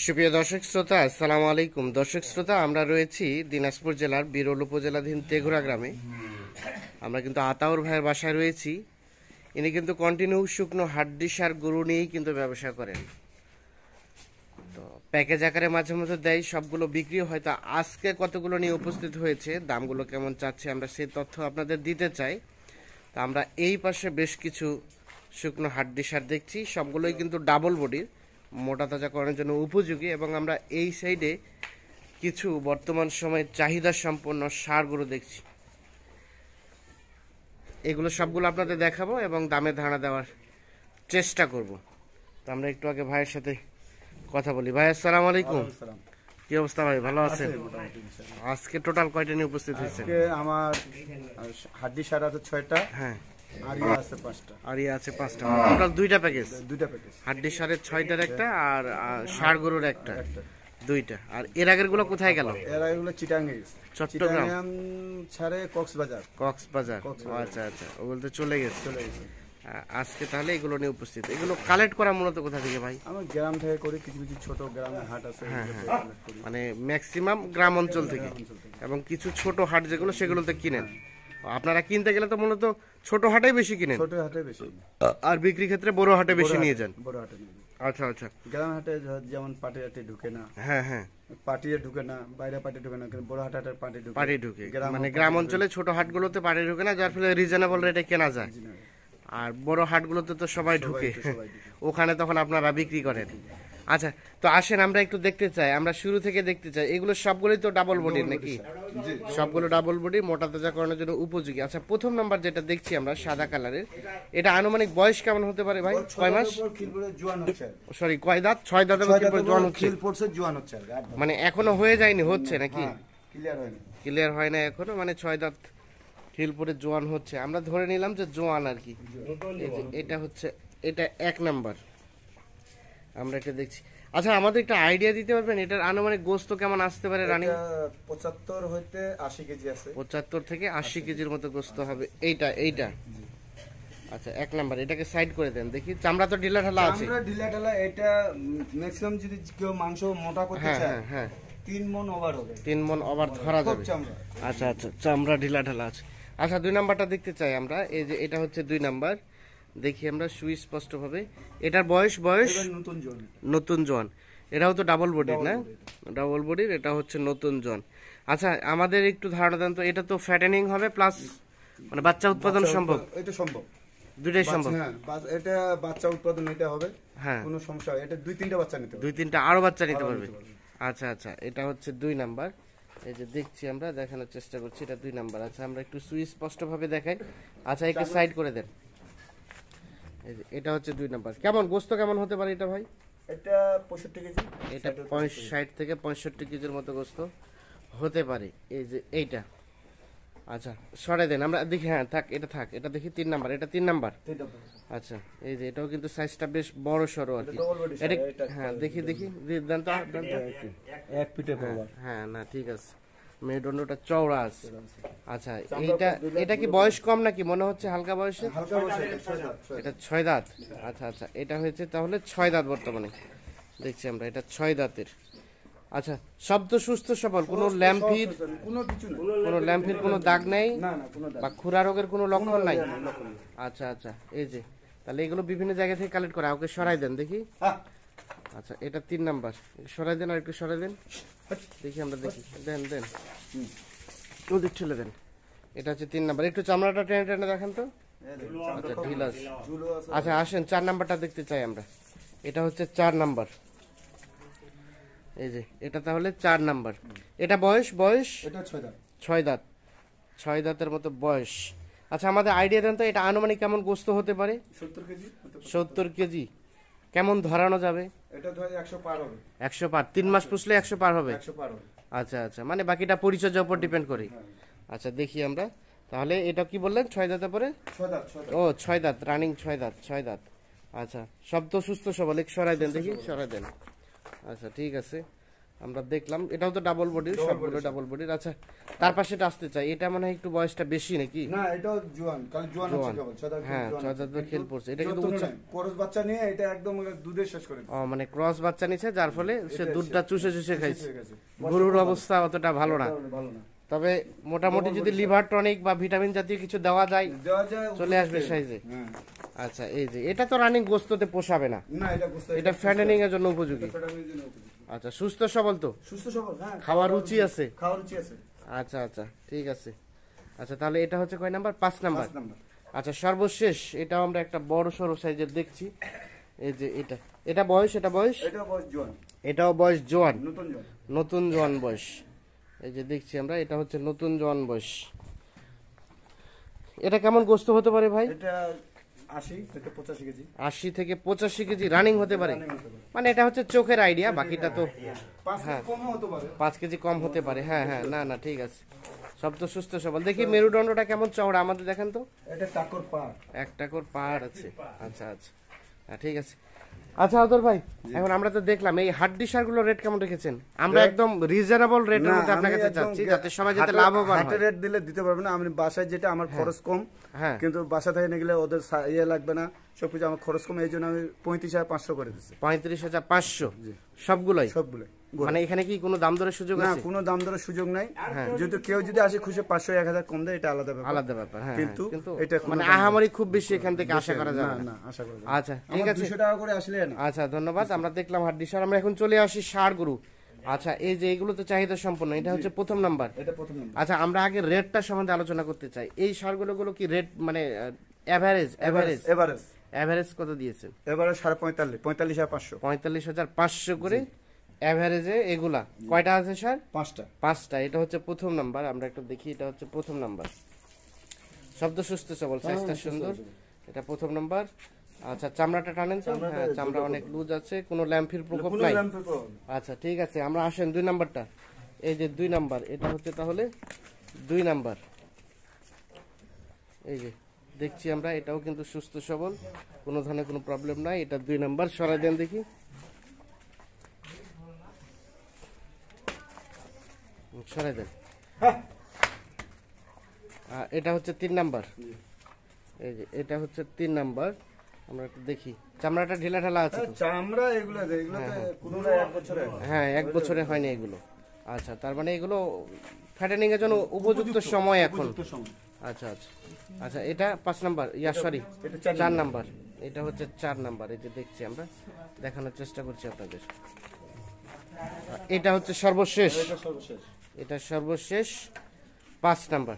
সুপ্রিয় দর্শক শ্রোতা, আসসালামু আলাইকুম। দর্শক শ্রোতা, আমরা রয়েছি দিনাজপুর জেলার বিরল উপজেলাধীন তেঘুরা গ্রামে। আমরা কিন্তু আতাউর ভাইয়ের বাসায় রয়েছি। ইনি কিন্তু কন্টিনিউ শুকনো হাড্ডি সার গরু নিয়েই কিন্তু ব্যবসা করেন। তো প্যাকেজ আকারে মাঝে মধ্যে দেয়, সবগুলো বিক্রি হয়। তা আজকে কতগুলো নিয়ে উপস্থিত হয়েছে, দামগুলো কেমন চাচ্ছে, আমরা সেই তথ্য আপনাদের দিতে চাই। তা আমরা এই পাশে বেশ কিছু শুকনো হাড্ডি সার দেখছি, সবগুলোই কিন্তু ডাবল বডির, মোটা তাজা করার জন্য উপযোগী। এবং আমরা এই সাইডে কিছু বর্তমান সময়ে চাহিদা সম্পন্ন সারগুলো দেখছি, এগুলো সবগুলো আপনাদের দেখাবো এবং দামে ধারণা দেওয়ার চেষ্টা করব। তো আমরা একটু আগে ভাইয়ের সাথে কথা বলি। ভাই, আসসালামু আলাইকুম। কি অবস্থা ভাই, ভালো আছেন? আজকে টোটাল কয়টা নিয়ে উপস্থিত হয়েছে? আমার হাড্ডি সার আছে 6টা। হ্যাঁ, আরিয়া আছে 5টা। আরিয়া আছে 5টা, টোটাল 2টা প্যাকেজ। 2টা প্যাকেজ। হাড্ডি সারের 6টার একটা আর ষাড় গরুর একটা, 2টা। আর এর আগের গুলো কোথায় গেল? এর আগেগুলো চিটাঙ্গে গেছে। চট্টগ্রাম ছাড়ে কক্সবাজার। আচ্ছা আচ্ছা, ওগুলো তো চলে গেছে। আজকে তাহলে এগুলো নিয়ে উপস্থিত। এগুলো কালেক্ট করা মূলত কোথা থেকে ভাই? আমি গ্রাম থেকে করি, কিছু কিছু ছোট গ্রামে হাট আছে। হ্যাঁ, মানে ম্যাক্সিমাম গ্রাম অঞ্চল থেকে, এবং কিছু ছোট হাট যেগুলো সেগুলোতে কিনেন। আপনারা কিনতে গেলে তো মূলত ছোট হাটেই বেশি কিনেন, ছোট হাটে বেশি, আর বিক্রি ক্ষেত্রে বড় হাটে বেশি নিয়ে যান। বড় হাটে নিয়ে যান। আচ্ছা আচ্ছা। গ্রাম হাটে যেমন পাটি হাটে ঢুকে না। হ্যাঁ হ্যাঁ, পাটিয়ে ঢুকে না, বাইরে পাটি ঢুকে না, কিন্তু বড় হাটে পাটি ঢুকে। মানে গ্রাম অঞ্চলে ছোট হাটগুলোতে পাটি ঢুকে না, যার ফলে রিজনেবল রেটে কেনা যায়। আর বড় হাটগুলোতে তো সবাই ঢুকে, ওখানে তখন আপনারা বিক্রি করেন। আচ্ছা, তো আসেন আমরা একটু দেখতে চাই, আমরা শুরু থেকে দেখতে চাই। এগুলো সবগুলোই তো ডাবল বডির নাকি? সবগুলো ডাবল বডি, মোটা তাজা করানোর জন্য উপযোগী। আচ্ছা, প্রথম নাম্বার যেটা দেখছি আমরা সাদা কালারের, এটা আনুমানিক বয়স কেমন হতে পারে ভাই? কয় মাস? সরি, কয় দাঁত? 6 দাঁত জোয়ান হচ্ছে। মানে এখনো হয়ে যায়নি, হচ্ছে নাকি? ক্লিয়ার হয় না এখনো, মানে 6 দাঁত খিল পরে জোয়ান হচ্ছে। আমরা ধরে নিলাম যে জোয়ান আর কি। এটা হচ্ছে, এটা 1 নাম্বার আমরা এটা দেখছি। আচ্ছা, আমাদের একটা আইডিয়া দিতে পারবেন এটার আনুমানিক গোস্ত কেমন আসতে পারে? রানী 75 হইতে 80 কেজি আছে। 75 থেকে 80 কেজির মতো গোস্ত হবে এইটা। আচ্ছা, 1 নাম্বার, এটাকে সাইড করে দেন দেখি। চামড়া তো ঢিলা ঢালা আছে। চামড়া ঢিলা ঢালা, এটা ম্যাক্সিমাম যদি কেউ মাংস মোটা করতে চায়, হ্যাঁ 3 মণ ওভার হবে। 3 মণ ওভার ধরা যাবে। আচ্ছা আচ্ছা, চামড়া ঢিলা ঢালা আছে। আচ্ছা, 2 নাম্বারটা দেখতে চাই আমরা। এই যে এটা হচ্ছে 2 নাম্বার, দেখি আমরা সুস্পষ্ট ভাবে। এটার বয়স নতুন জোয়ান। এটাও তো ডাবল বডির না? ডাবল বডির, এটা হচ্ছে নতুন জোয়ান। আচ্ছা, আমাদের একটু ধারণা দেন তো, এটা তো ফ্যাটেনিং হবে প্লাস মানে বাচ্চা উৎপাদন সম্ভব? এটা সম্ভব, দুইটাই সম্ভব। হ্যাঁ, এটা বাচ্চা উৎপাদন এটা হবে, হ্যাঁ, কোনো সমস্যা হবে। এটা 2-3টা বাচ্চা নিতে পারবে, 2-3টা আরো বাচ্চা নিতে পারবে। আচ্ছা আচ্ছা, এটা হচ্ছে 2 নাম্বার। এই যে দেখছি আমরা, দেখানোর চেষ্টা করছি, এটা 2 নাম্বার। আচ্ছা, আমরা একটু সুস্পষ্ট ভাবে দেখাই। আচ্ছা, একটু সাইড করে দেন। এটা হচ্ছে 2 নাম্বার। কেমন গোস্ত কেমন হতে পারে এটা ভাই? এটা 65 কেজি। এটা 60 থেকে 65 কেজির মতো গোস্ত হতে পারে। এই যে এইটা, আচ্ছা সরাই দেন আমরা দেখি। হ্যাঁ থাক, এটা দেখি 3 নাম্বার। এটা 3 নাম্বার। আচ্ছা, এই যে এটাও কিন্তু সাইজটা বেশ বড় সরো আর কি। এটা হ্যাঁ, দেখি দেন তো এক পিঠে পাওয়া। হ্যাঁ, না ঠিক আছে, মেরুদণ্ডটা চওড়া আছে। আচ্ছা, এটা কি বয়স কম নাকি মনে হচ্ছে? হালকা বয়সে। এটা 6 দাঁত। আচ্ছা আচ্ছা, এটা হয়েছে তাহলে 6 দাঁত বর্তমানে দেখছি আমরা। এটা 6 দাঁতের। আচ্ছা, শব্দ সুস্থ সবল, কোনো ল্যাম্পির কোনো দাগ নেই বা খুরা রোগের কোনো লক্ষণ নাই? আচ্ছা আচ্ছা, এই যে তাহলে এগুলো বিভিন্ন জায়গা থেকে কালেক্ট করা। ওকে সরাই দেন দেখি। আচ্ছা, এটা 3 নাম্বার, সরাই দেন, আর একটু সরাই দেন দেখি, আমরা দেখি। দেন ওদিক ঠেলে দেন। এটা হচ্ছে 3 নাম্বার। একটু চামড়াটা টেনে দেখান তো। আচ্ছা, ঢিল আছে। আচ্ছা, আসেন 4 নাম্বারটা দেখতে চাই আমরা। এটা হচ্ছে 4 নাম্বার। এই যে এটা তাহলে 4 নাম্বার। এটা বয়স এটা 6 দাঁত। 6 দাঁতের মতো বয়স। আচ্ছা, আমাদের আইডিয়া দেন তো, এটা আনুমানিক কেমন গোস্ত হতে পারে? 70 কেজি। 70 কেজি কেমন ধরানো যাবে? এটা ধরে 100 পার হবে। 100 পার, 3 মাস পুষলে 100 পার হবে। 100 পার হবে। আচ্ছা আচ্ছা, মানে বাকিটা পরিচর্যার উপর ডিপেন্ড করে। আচ্ছা, দেখি আমরা তাহলে। এটা কি বললেন 6 দাঁতের পরে? 6 দাঁত। ও 6 দাঁত, রানিং 6 দাঁত। আচ্ছা, শব্দ সুস্থ সবল, এক সরাই দেন দেখি, সরাই দেন। আচ্ছা, ঠিক আছে। আমরা দেখলাম, এটাও তো ডাবল বডির, সবগুলো ডাবল বডির। আচ্ছা তার পাশেটা আসতে চাই, এটা মনে হয় একটু বয়সটা বেশি নাকি? না এটাও জোয়ান, কারণ জোয়ান আছে কেবল, হ্যাঁ 6 দাঁত খেল পড়ছে। এটা কিন্তু ক্রস বাচ্চা নিয়ে এটা একদম দুধে শেষ করে ও মানে ক্রস বাচ্চা নিছে, যার ফলে সে দুধটা চুষে চুষে খাইছে। গরুর অবস্থা অতটা ভালো না, তবে মোটামুটি যদি লিভার টনিক বা ভিটামিন জাতীয় কিছু দেওয়া যায় চলে আসবে সাইজে। আচ্ছা এই যে এটা তো রানিং গোস্ততে পোষাবে না, এটা ফ্যাটেনিং এর জন্য উপযোগী। আচ্ছা সুস্থ সবল তো? সুস্থ সবল, হ্যাঁ খাওয়ার রুচি আছে? খাওয়ার রুচি আছে। আচ্ছা আচ্ছা ঠিক আছে। আচ্ছা তাহলে এটা হচ্ছে কয় নাম্বার? 5 নাম্বার। আচ্ছা সর্বশেষ এটাও আমরা একটা বড় সরো সাইজের দেখছি, এই যে এটা বয়স, এটা বয়স, এটা বয়স জোয়ান, এটাও বয়স জোয়ান, নতুন জোয়ান বয়স। এই যে দেখছি আমরা, এটা হচ্ছে নতুন জোয়ান বয়স। এটা কেমন গোস্ত হতে পারে ভাই? এটা 80 থেকে 85 কেজি। 80 থেকে 85 কেজি রানিং হতে পারে, মানে এটা হচ্ছে চোখের আইডিয়া, বাকিটা তো 5 কেজি কম হতে পারে। হ্যাঁ হ্যাঁ, না না ঠিক আছে, সব তো সুস্থ সবল। দেখি মেরুদণ্ডটা কেমন চওড়া আমাদের দেখান তো। এটা টাকর পাড়, এক টাকর পাড় আছে। আচ্ছা আচ্ছা হ্যাঁ ঠিক আছে। আচ্ছা আদর ভাই, এখন আমরা তো দেখলাম এই হাড্ডি সারগুলো রেট কেমন রেখেছেন? আমরা একদম রিজনেবল রেটের মধ্যে আপনার কাছে চাচ্ছি, যাতে সবাই যাতে লাভবান হয়। রেট দিলে দিতে পারবে না, আমি বাসায় যেটা আমার খরচ কম, হ্যাঁ কিন্তু বাসা থেকে নিয়ে গেলে ওদের ইয়ে লাগবে না, সবকিছু আমার খরচ কম, এই জন্য আমি 35,500 করে দিচ্ছি। 35,500 সবগুলোই? সবগুলোই। মানে এখানে কি কোনো দাম দরের সুযোগ আছে? না, কোনো দাম দরের সুযোগ নাই। যদি কেউ যদি আসে খুশি 500-1000 কম দেয়, এটা আলাদা ব্যাপার, আলাদা ব্যাপার। হ্যাঁ কিন্তু এটা মানে আহামরি খুব বেশি এখান থেকে আশা করা যাবে না, আশা করা যায়। আচ্ছা ঠিক আছে, 200 টাকা করে আসলে না। আচ্ছা ধন্যবাদ। আমরা দেখলাম হাড্ডি সার, আমরা এখন চলে আসি ষাঁড় গরু। আচ্ছা এই যে এগুলো তো চাহিদা সম্পন্ন, এটা হচ্ছে প্রথম নাম্বার। এটা প্রথম নাম্বার। আচ্ছা আমরা আগে রেটটা সম্বন্ধে আলোচনা করতে চাই। এই ষাঁড়গুলো কি রেট মানে এভারেজ কত দিয়েছেন? এভারেজ 45,500 45,500 করে এভারেজে। এগুলা কয়টা আছে স্যার? 5টা। এটা হচ্ছে প্রথম নাম্বার, আমরা একটু দেখি, এটা হচ্ছে প্রথম নাম্বার। শব্দ সুস্থ সবল, সাইজটা সুন্দর, এটা প্রথম নাম্বার। আচ্ছা চামড়াটা টানেন তো? হ্যাঁ চামড়া অনেক লুজ আছে, কোনো ল্যাম্পির প্রকোপ নাই। আচ্ছা ঠিক আছে, আমরা আসেন 2 নাম্বারটা। এই যে 2 নাম্বার, এটা হচ্ছে তাহলে 2 নাম্বার। এই যে দেখছি আমরা, এটাও কিন্তু সুস্থ সবল, কোনো ধরনের কোনো প্রবলেম নাই। এটা 2 নাম্বার, সরাই দেন দেখি। সরাই দেন। এটা হচ্ছে 3 নাম্বার। এই যে এটা হচ্ছে 3 নাম্বার, আমরা একটু দেখি। চামড়াটা ঢিলা ঢালা আছে তো? চামড়া এগুলোতে কোনোটা 1 বছরে, হ্যাঁ 1 বছরে হয়নি এগুলো। আচ্ছা তার মানে এগুলো ফ্যাটেনিং এর জন্য উপযুক্ত সময় এখন। আচ্ছা আচ্ছা আচ্ছা, এটা 5 নাম্বার, সরি 4 নাম্বার। এটা হচ্ছে 4 নাম্বার। এই যে দেখছি আমরা, দেখানোর চেষ্টা করছি আপনাদের। এটা হচ্ছে সর্বশেষ, এটা সর্বশেষ 5 নাম্বার।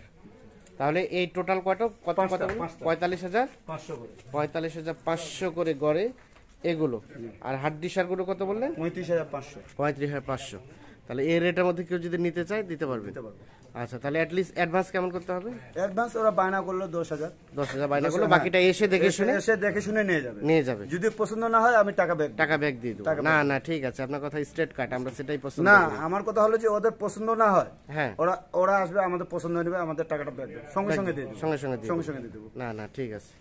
তাহলে এই টোটাল কত 45,500 করে গড়ে এগুলো। আর হাড্ডি সারগুলো কত বললেন? 35,500। তাহলে এই রেটের মধ্যে কেউ যদি নিতে চায় দিতে পারবে? আচ্ছা তাহলে অ্যাট লিস্ট অ্যাডভান্স কেমন করতে হবে? অ্যাডভান্স ওরা বায়না করলো 10,000 বায়না করলো, বাকিটা এসে দেখে শুনে নিয়ে যাবে। যদি পছন্দ না হয় আমি টাকা ব্যাক দিয়ে দেব। না না ঠিক আছে, আপনার কথা স্ট্রেট কাট, আমরা সেটাই পছন্দ না। করি। আমার কথা হলো যে ওদের পছন্দ না হয়, হ্যাঁ ওরা আসবে, আমাদের পছন্দ নেবে, আমাদের টাকাটা ব্যাক দেবে, সঙ্গে সঙ্গে দিয়ে দেব। না না ঠিক আছে।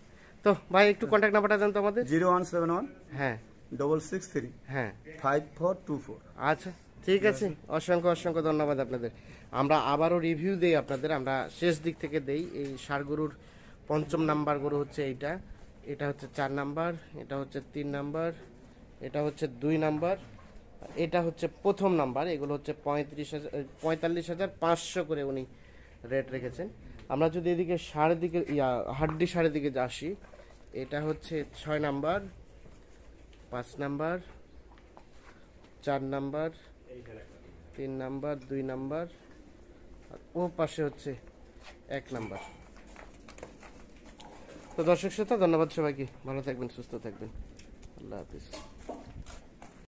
তো ভাই একটু কন্ট্যাক্ট নাম্বারটা দেন তো আমাদের। 0171 হ্যাঁ 663 হ্যাঁ 5424। আচ্ছা ঠিক আছে, অসংখ্য ধন্যবাদ আপনাদের। আমরা আবারও রিভিউ দেই আপনাদের, আমরা শেষ দিক থেকে দেই। এই ষাঁড় গরুর 5ম নাম্বার গরু হচ্ছে এইটা, এটা হচ্ছে 4 নাম্বার, এটা হচ্ছে 3 নাম্বার, এটা হচ্ছে 2 নাম্বার, এটা হচ্ছে প্রথম নাম্বার। এগুলো হচ্ছে 45,500 করে উনি রেট রেখেছেন। আমরা যদি এদিকে ষাঁড়ের দিকে হাড্ডি ষাঁড়ের দিকে আসি, এটা হচ্ছে 6 number, 5 number, 4 number, 3 number, 2 number, আর ও পাশে হচ্ছে 1 নাম্বার। তো দর্শক শ্রোতা, ধন্যবাদ সবাইকে, ভালো থাকবেন, সুস্থ থাকবেন, আল্লাহ হাফিজ।